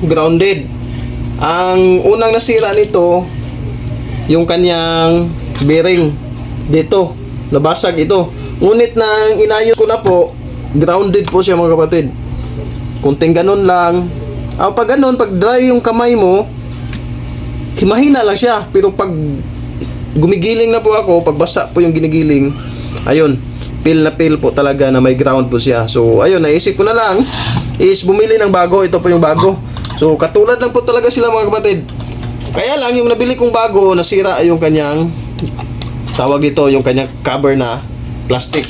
grounded. Ang unang nasira nito, yung kanyang bearing. Dito, nabasag ito. Ngunit nang inayos ko na po, grounded po siya mga kapatid. Kunting ganun lang. Pag ganun, pag dry yung kamay mo, mahina lang siya. Pero pag gumigiling na po ako, pag basa po yung ginigiling, ayun, feel na feel po talaga na may ground po siya. So, ayun, naisip ko na lang is bumili ng bago. Ito po yung bago. So, katulad lang po talaga sila mga kapatid. Kaya lang, yung nabili kong bago, nasira yung kanyang, tawag ito, yung kanyang cover na plastic.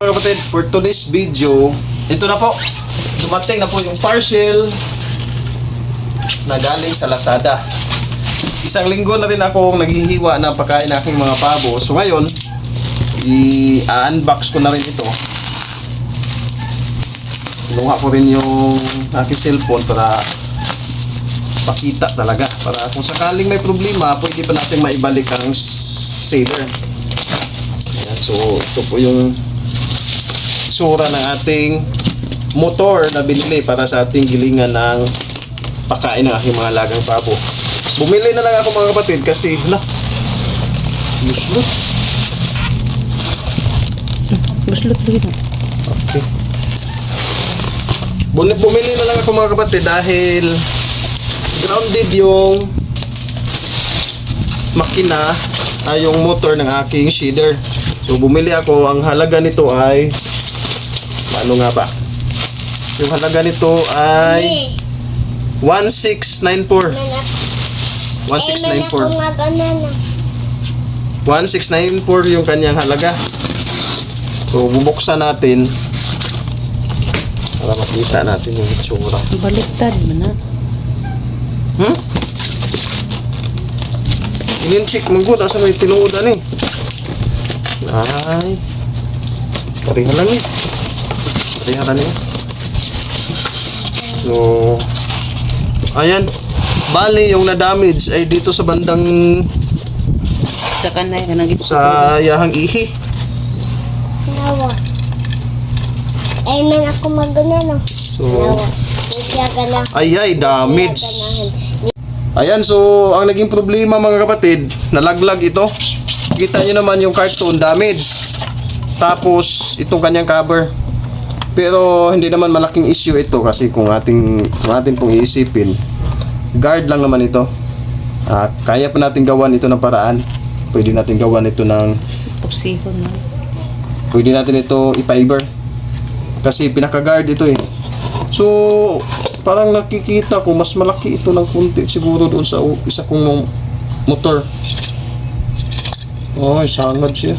Mga kapatid, for today's video, ito na po. Dumating na po yung parcel na galing sa Lazada. Isang linggo na rin akong naghihiwa na pagkain ng aking mga pabo. So ngayon, i-unbox ko na rin ito. Kinuha ko rin yung aking cellphone para pakita talaga. Para kung sakaling may problema, pwede pa natin maibalik ang sealer. Ayan, so ito po yung sura ng ating motor na binili para sa ating gilingan ng pagkain ng aking mga lagang pabo. Bumili na lang ako mga kapatid kasi buslot. Buslot dito. Okay. Bumili na lang ako mga kapatid dahil grounded yung makina yung motor ng aking seeder. So bumili ako, ang halaga nito ay ano nga ba? Yung halaga nito ay 1694. 1694 yung kanyang halaga. So bubuksan natin para makita natin yung itsura. Baliktad mo na. Ininchik mong good asa may tinuodan eh. Ay, parihan lang eh. Parihan lang eh. So ayan, bali yung na-damage ay dito sa bandang Sa kanay ka nagip sa yahang ihi. Nawa. Ay, man ako magana no. So, Nawa. Siya ka na. ay damage. Ayan, so ang naging problema mga kapatid, nalaglag ito. Kita nyo naman yung carton damage. Tapos itong kanyang cover. Pero hindi naman malaking issue ito kasi kung atin pong iisipin, guard lang naman ito. Kaya pa natin gawan ito ng paraan. Pwede natin gawan ito ng pusihon na. pwede natin ito i-fiber. Kasi pinaka-guard ito eh. So, parang nakikita ko mas malaki ito ng kunti siguro doon sa isa kong motor. Oh, sangad siya.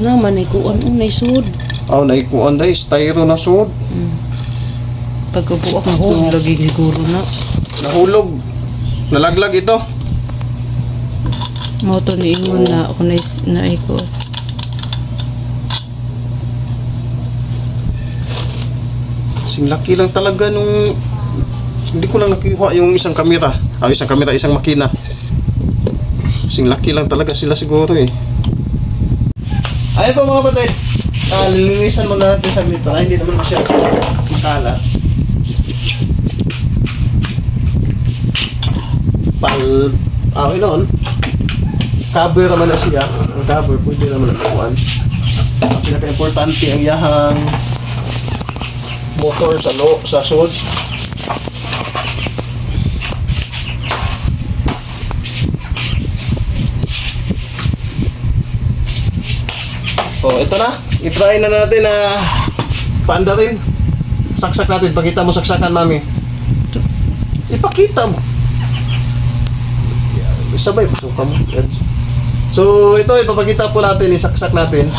Naman ay kuan unay sud. Naikuan dahil styro na sud. Pagkabuak na hog lagi siguro na. Nahulog. Nalaglag ito. Mao to ni ingon na ako na iko. Sing laki lang talaga nung hindi ko lang nakuha yung isang kamera. Isang makina. Sing laki lang talaga sila siguro eh. Ayun po mga kapatid. Lilinisan mo na natin saglit para hindi naman masyado makalat. Okay noon. Cover naman na siya. Ang cover pwede naman ang kuhan. Ang pinaka-importante ang yahang motor sa sud. So ito na, i-try na natin na paanda rin. Saksak natin, pakita mo saksakan mami. Ipakita mo. Sabay, pasukan mo. So ito, ipapakita po natin, isaksak natin.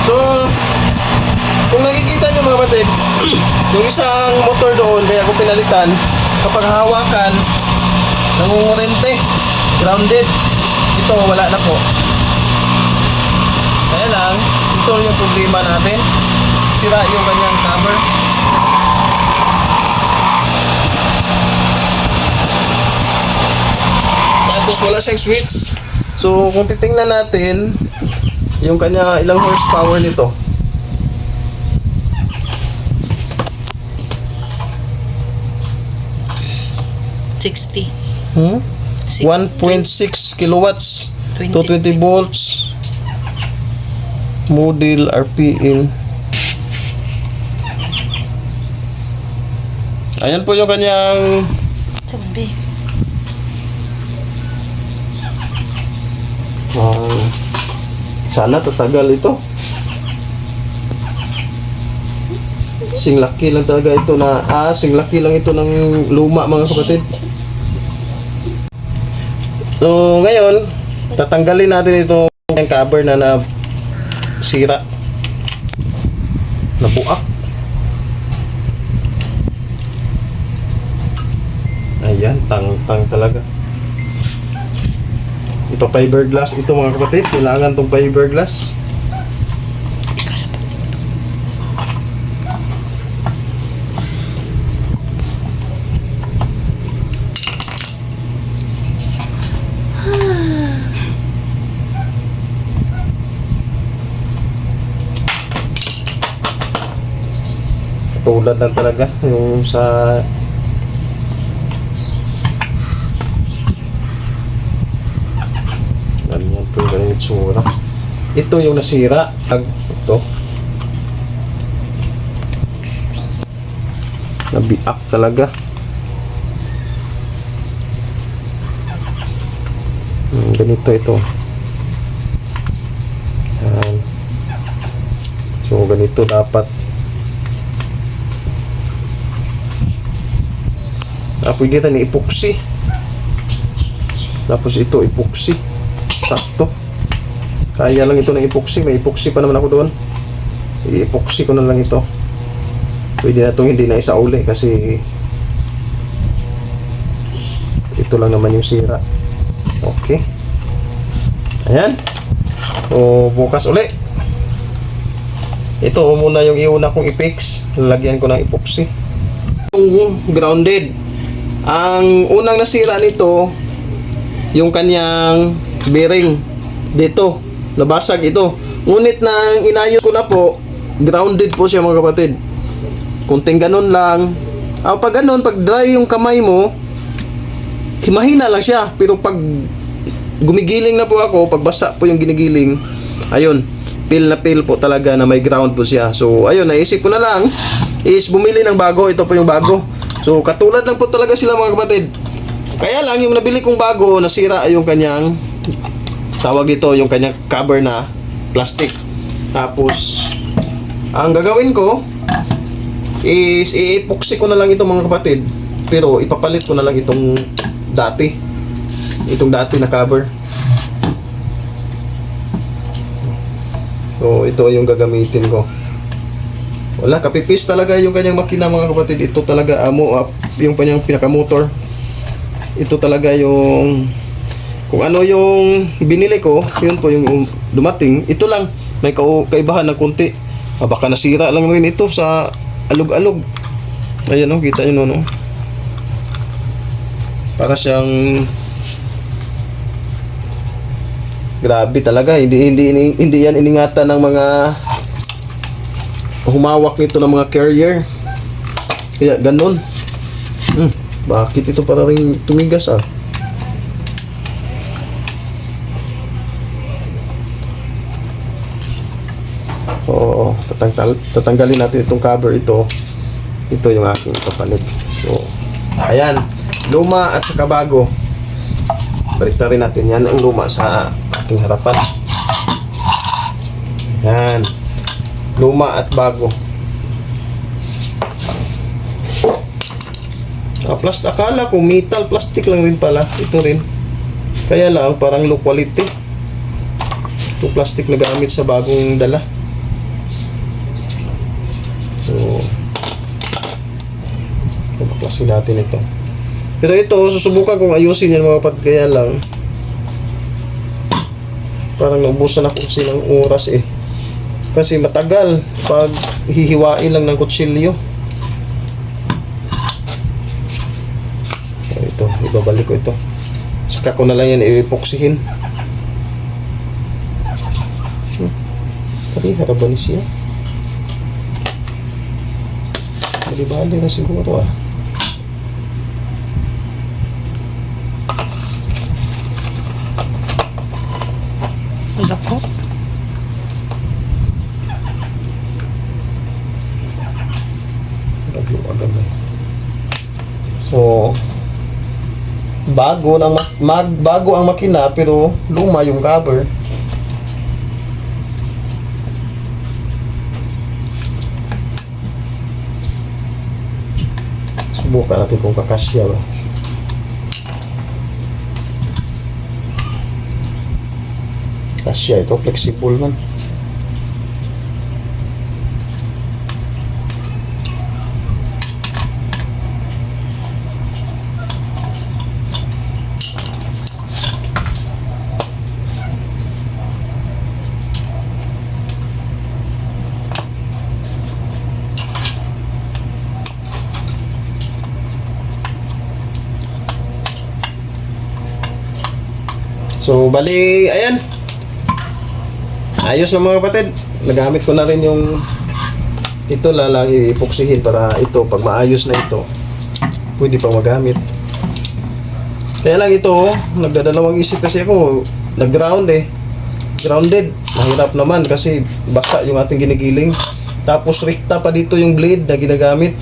So, kung nakikita nyo mga kapatid, yung isang motor doon, kaya kung pinalitan, kapag hawakan, nangungurente, grounded. Ito, wala na po. Kaya lang, ito yung problema natin. Sira yung kanyang cover. Tapos wala siyang switch. So, kung titingnan natin, yung kanya ilang horsepower nito. 60. Hmm? 60. 1.6 kilowatts. 20. 220 volts. Model RPM. Ayan po yung kanyang Sabi. sana tatagal ito. Singlaki lang talaga ito singlaki lang ito ng luma, mga kapatid. So ngayon, tatanggalin natin itong cover na sira, nabuak. Ayan, tang talaga. Ito fiberglass ito, mga kapatid. Kailangan tong fiberglass. Tulad lang talaga yung sa ganyan po yung itsura. Ito yung nasira. Ito nabiak talaga. Ganito ito. Yan. So ganito dapat. Pwede tayo ni epoxy. Tapos ito epoxy. Sakto. Kaya lang ito ng epoxy. May epoxy pa naman ako doon. I-epoxy ko na lang ito. Pwede na itong hindi na isauli kasi ito lang naman yung sira. Okay. Ayan. O bukas uli. Ito muna yung iuna kong i-fix. Lalagyan ko ng epoxy. Grounded. Ang unang nasira nito, yung kanyang bearing dito, nabasag ito. Ngunit nang inayos ko na po, grounded po siya, mga kapatid. Kunting ganun lang. Pag ganun, pag dry yung kamay mo, mahina lang siya. Pero pag gumigiling na po ako, pag basa po yung ginigiling, ayun, feel na feel po talaga na may ground po siya. So ayun, naisip ko na lang is bumili ng bago. Ito po yung bago. So katulad lang po talaga sila, mga kapatid. Kaya lang yung nabili kong bago, nasira yung kanyang tawag ito, yung kanyang cover na plastic. Tapos ang gagawin ko is i-epoxy ko na lang ito, mga kapatid. Pero ipapalit ko na lang itong dati na cover. So ito yung gagamitin ko. Wala, kapipis talaga yung kanyang makina, mga kapatid. Ito talaga yung kanyang pinaka-motor. Ito talaga yung kung ano yung binili ko, yun po yung dumating. Ito lang, may kaibahan ng konti. Baka nasira lang rin ito sa alog-alog. Ayan o, kita nyo no. Para siyang grabe talaga. Hindi yan iningatan ng mga humawak nito ng mga carrier. Kaya ganun. Bakit ito para rin tumigas Oo, tatanggalin natin itong cover ito. Ito yung aking kapalit. So, ayan, luma at saka bago. Baliktarin natin yan ang luma sa aking harapan. Ayan, luma at bago. Akala ko metal, plastic lang rin pala. Ito rin. Kaya lang parang low quality. Ito plastic na gamit sa bagong dala. So, papaklasin natin ito. Pero ito, susubukan kong ayusin yan, mga kapatid. Kaya lang parang naubusan ako silang oras kasi matagal pag hihiwain lang ng kutsilyo. So, ito, ibabalik ko ito. Saka ko na lang yan i-epoxyhin. Pari, harapan ni siya. Bali-bali na siguro So, bago ang makina pero luma yung cover. Subukan natin kung kakasya ba. Kasya ito, flexible man. So, bali, ayan. Ayos na mga kapatid. Nagamit ko na rin yung ito lalang ipuksihin para ito, pag maayos na ito, pwede pa magamit. Kaya lang ito, nagdadalawang isip kasi ako, nag-ground grounded. Mahirap naman kasi basa yung ating ginigiling. Tapos rikta pa dito yung blade na ginagamit.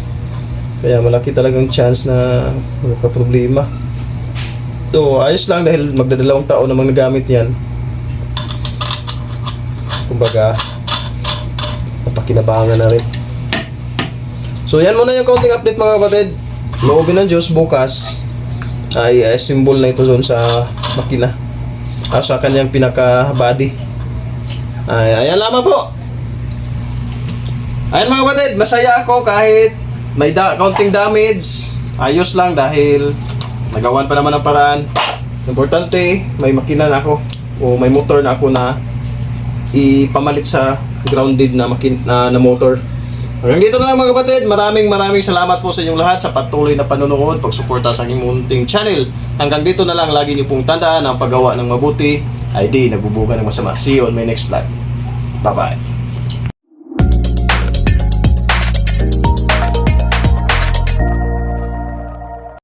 Kaya malaki talagang chance na magka-problema. So, ayos lang dahil magdadalawang taon namang nagamit yan. Kumbaga, napakinabangan na rin. So, yan muna yung counting update mga kapatid. Loobin ng Diyos bukas ay symbol na ito doon sa makina. Sa kanyang pinaka-body. Ayan lamang po. Ayan mga kapatid, masaya ako kahit may counting damage. Ayos lang dahil nagawan pa naman ang paraan. Importante, may makina na ako o may motor na ako na ipamalit sa grounded na na motor. Hanggang dito na lang mga kapatid. Maraming salamat po sa inyong lahat sa patuloy na panonood, pagsuporta sa aking munting channel. Hanggang dito na lang, lagi niyo pong tandaan ang paggawa ng mabuti ay di nagbubuga ng masama. See you on my next vlog. Bye-bye.